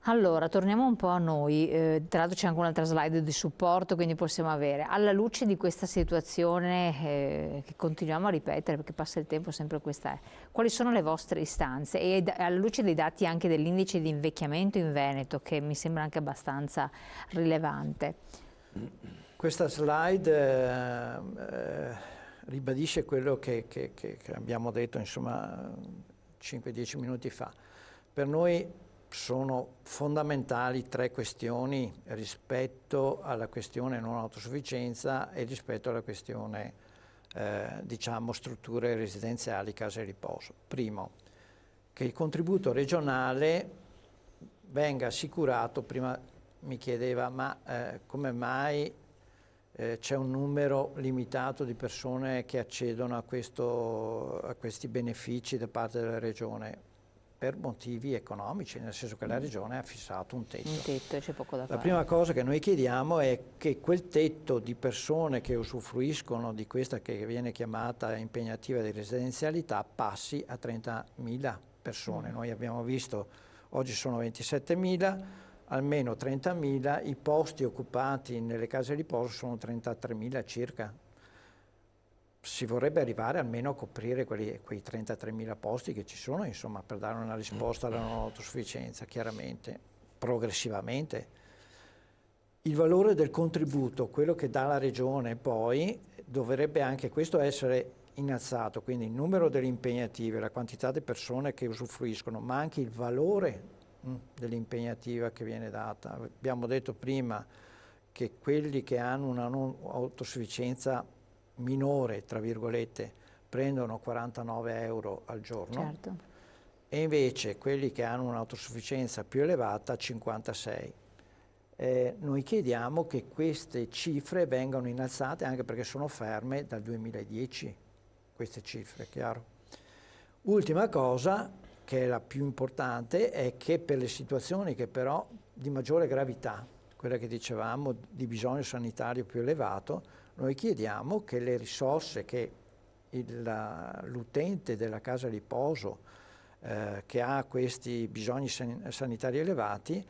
Allora, torniamo un po' a noi, tra l'altro c'è anche un'altra slide di supporto, quindi possiamo avere, alla luce di questa situazione che continuiamo a ripetere perché passa il tempo, sempre questa è, quali sono le vostre istanze? E alla luce dei dati anche dell'indice di invecchiamento in Veneto, che mi sembra anche abbastanza rilevante. Questa slide ribadisce quello che abbiamo detto, insomma, 5-10 minuti fa. Per noi sono fondamentali tre questioni rispetto alla questione non autosufficienza e rispetto alla questione, diciamo, strutture residenziali, case riposo. Primo, che il contributo regionale venga assicurato. Prima mi chiedeva, ma come mai c'è un numero limitato di persone che accedono a questi benefici da parte della Regione? Per motivi economici, nel senso che la Regione ha fissato un tetto. Un tetto, c'è poco da fare. La prima cosa che noi chiediamo è che quel tetto di persone che usufruiscono di questa che viene chiamata impegnativa di residenzialità passi a 30.000 persone. Noi abbiamo visto, oggi sono 27.000, almeno 30.000, i posti occupati nelle case di riposo sono 33.000 circa. Si vorrebbe arrivare almeno a coprire quei 33.000 posti che ci sono, insomma, per dare una risposta alla non autosufficienza, chiaramente, progressivamente. Il valore del contributo, quello che dà la Regione poi, dovrebbe anche questo essere innalzato, quindi il numero delle impegnative, la quantità di persone che usufruiscono, ma anche il valore dell'impegnativa che viene data. Abbiamo detto prima che quelli che hanno una non autosufficienza minore, tra virgolette, prendono 49 euro al giorno, Certo. e invece quelli che hanno un'autosufficienza più elevata 56. Noi chiediamo che queste cifre vengano innalzate, anche perché sono ferme dal 2010, queste cifre, chiaro? Ultima cosa, che è la più importante, è che per le situazioni che però di maggiore gravità, quella che dicevamo di bisogno sanitario più elevato, noi chiediamo che le risorse che l'utente della casa riposo che ha questi bisogni sanitari elevati,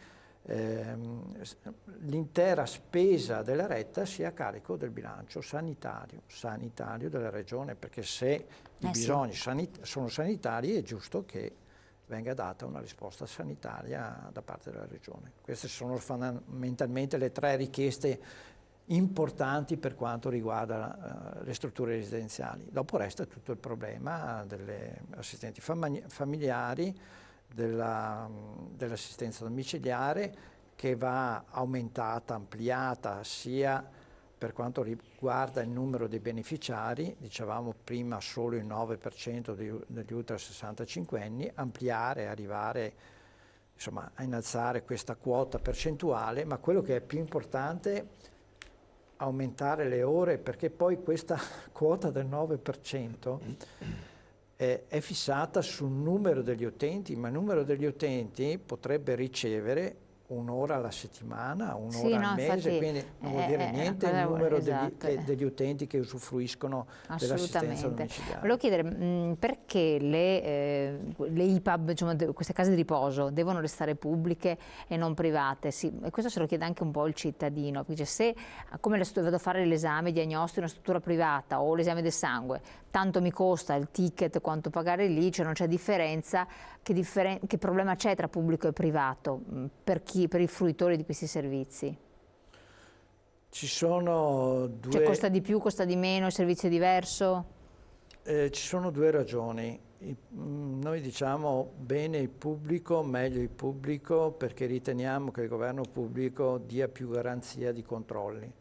l'intera spesa della retta sia a carico del bilancio sanitario della Regione, perché se i bisogni sono sanitari è giusto che venga data una risposta sanitaria da parte della Regione. Queste sono fondamentalmente le tre richieste importanti per quanto riguarda le strutture residenziali. Dopo resta tutto il problema delle assistenti familiari, dell'assistenza domiciliare, che va aumentata, ampliata, sia per quanto riguarda il numero dei beneficiari, dicevamo prima solo il 9% degli ultra 65 anni, ampliare, arrivare insomma a innalzare questa quota percentuale, ma quello che è più importante aumentare le ore, perché poi questa quota del 9% è fissata sul numero degli utenti, ma il numero degli utenti potrebbe ricevere un'ora alla settimana, un'ora al mese, quindi non vuol dire niente il numero degli utenti che usufruiscono dell'assistenza domiciliare. Volevo chiedere perché le IPAB, diciamo, queste case di riposo, devono restare pubbliche e non private? Sì, e questo se lo chiede anche un po' il cittadino, dice, se come vado a fare l'esame diagnostico in una struttura privata o l'esame del sangue, tanto mi costa il ticket quanto pagare lì, cioè non c'è differenza, che problema c'è tra pubblico e privato per i fruitori di questi servizi? Ci sono due... Cioè costa di più, costa di meno, il servizio è diverso? Ci sono due ragioni. Noi diciamo bene il pubblico, meglio il pubblico, perché riteniamo che il governo pubblico dia più garanzia di controlli.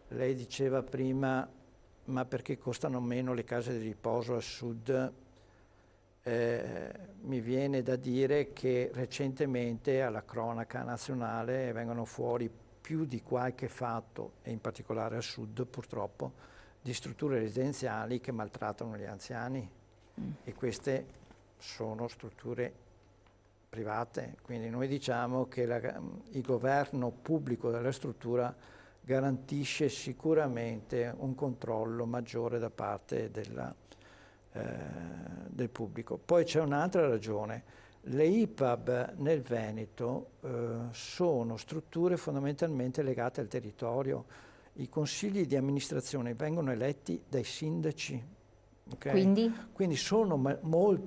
Lei diceva prima, ma perché costano meno le case di riposo al sud? Mi viene da dire che recentemente alla cronaca nazionale vengono fuori più di qualche fatto, e in particolare al sud purtroppo, di strutture residenziali che maltrattano gli anziani, e queste sono strutture private, quindi noi diciamo che il governo pubblico della struttura garantisce sicuramente un controllo maggiore da parte del pubblico. Poi c'è un'altra ragione, Le IPAB nel Veneto sono strutture fondamentalmente legate al territorio. I consigli di amministrazione vengono eletti dai sindaci. Okay? Quindi sono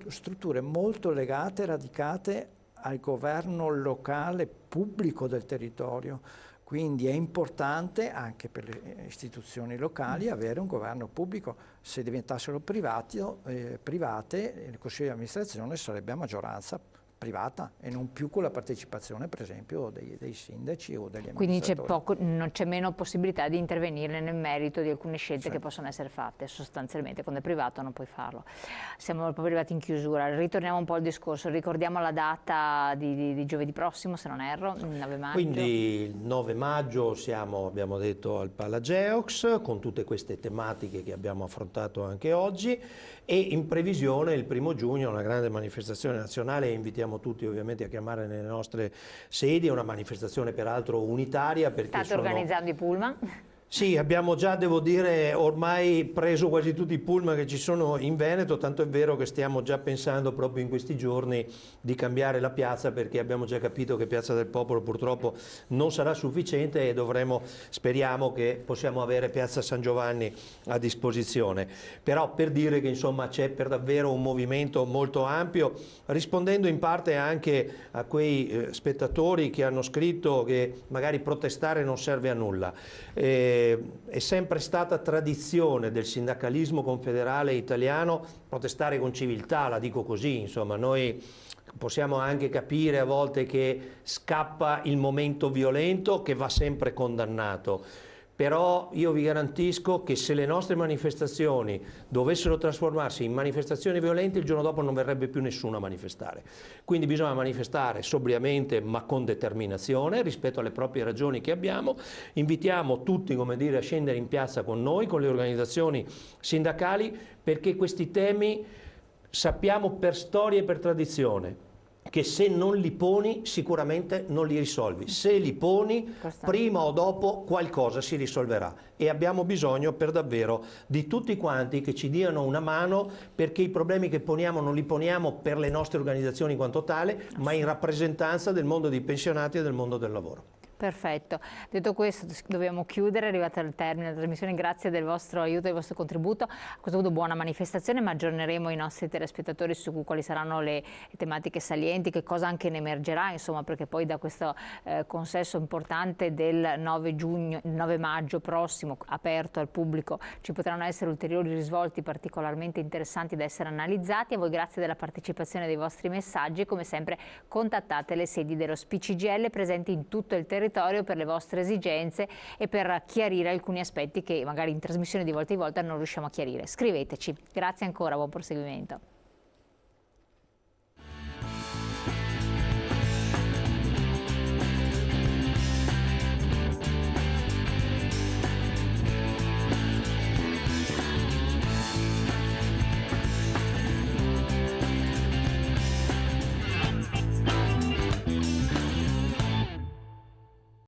strutture molto legate, radicate al governo locale pubblico del territorio. Quindi è importante anche per le istituzioni locali avere un governo pubblico. Se diventassero private, il Consiglio di amministrazione sarebbe a maggioranza privata e non più con la partecipazione, per esempio, dei sindaci o degli amministratori. Quindi non c'è meno possibilità di intervenire nel merito di alcune scelte che possono essere fatte. Sostanzialmente, quando è privato non puoi farlo. Siamo proprio arrivati in chiusura. Ritorniamo un po' al discorso. Ricordiamo la data di giovedì prossimo, se non erro, il 9 maggio. Quindi il 9 maggio siamo, abbiamo detto, al Palageox, con tutte queste tematiche che abbiamo affrontato anche oggi, e in previsione il 1° giugno una grande manifestazione nazionale. Invitiamo tutti ovviamente a chiamare nelle nostre sedi, è una manifestazione peraltro unitaria. State organizzando i pullman? Sì, abbiamo già, devo dire, ormai preso quasi tutti i pullman che ci sono in Veneto, tanto è vero che stiamo già pensando proprio in questi giorni di cambiare la piazza, perché abbiamo già capito che Piazza del Popolo purtroppo non sarà sufficiente e speriamo che possiamo avere Piazza San Giovanni a disposizione. Però per dire che insomma c'è per davvero un movimento molto ampio, rispondendo in parte anche a quei spettatori che hanno scritto che magari protestare non serve a nulla. È sempre stata tradizione del sindacalismo confederale italiano protestare con civiltà, la dico così, insomma, noi possiamo anche capire a volte che scappa il momento violento che va sempre condannato. Però io vi garantisco che se le nostre manifestazioni dovessero trasformarsi in manifestazioni violente, il giorno dopo non verrebbe più nessuno a manifestare. Quindi bisogna manifestare sobriamente ma con determinazione rispetto alle proprie ragioni che abbiamo. Invitiamo tutti, come dire, a scendere in piazza con noi, con le organizzazioni sindacali, perché questi temi sappiamo per storia e per tradizione che se non li poni sicuramente non li risolvi. Se li poni, prima o dopo qualcosa si risolverà, e abbiamo bisogno per davvero di tutti quanti che ci diano una mano, perché i problemi che poniamo non li poniamo per le nostre organizzazioni in quanto tale, ma in rappresentanza del mondo dei pensionati e del mondo del lavoro. Perfetto, detto questo dobbiamo chiudere, è arrivata al termine della trasmissione, grazie del vostro aiuto e del vostro contributo. A questo punto buona manifestazione, ma aggiorneremo i nostri telespettatori su quali saranno le tematiche salienti, che cosa anche ne emergerà, insomma, perché poi da questo consesso importante del 9 maggio prossimo, aperto al pubblico, ci potranno essere ulteriori risvolti particolarmente interessanti da essere analizzati. A voi grazie della partecipazione, dei vostri messaggi, come sempre contattate le sedi dello SPCGL presenti in tutto il territorio per le vostre esigenze e per chiarire alcuni aspetti che magari in trasmissione di volta in volta non riusciamo a chiarire. Scriveteci. Grazie ancora, buon proseguimento.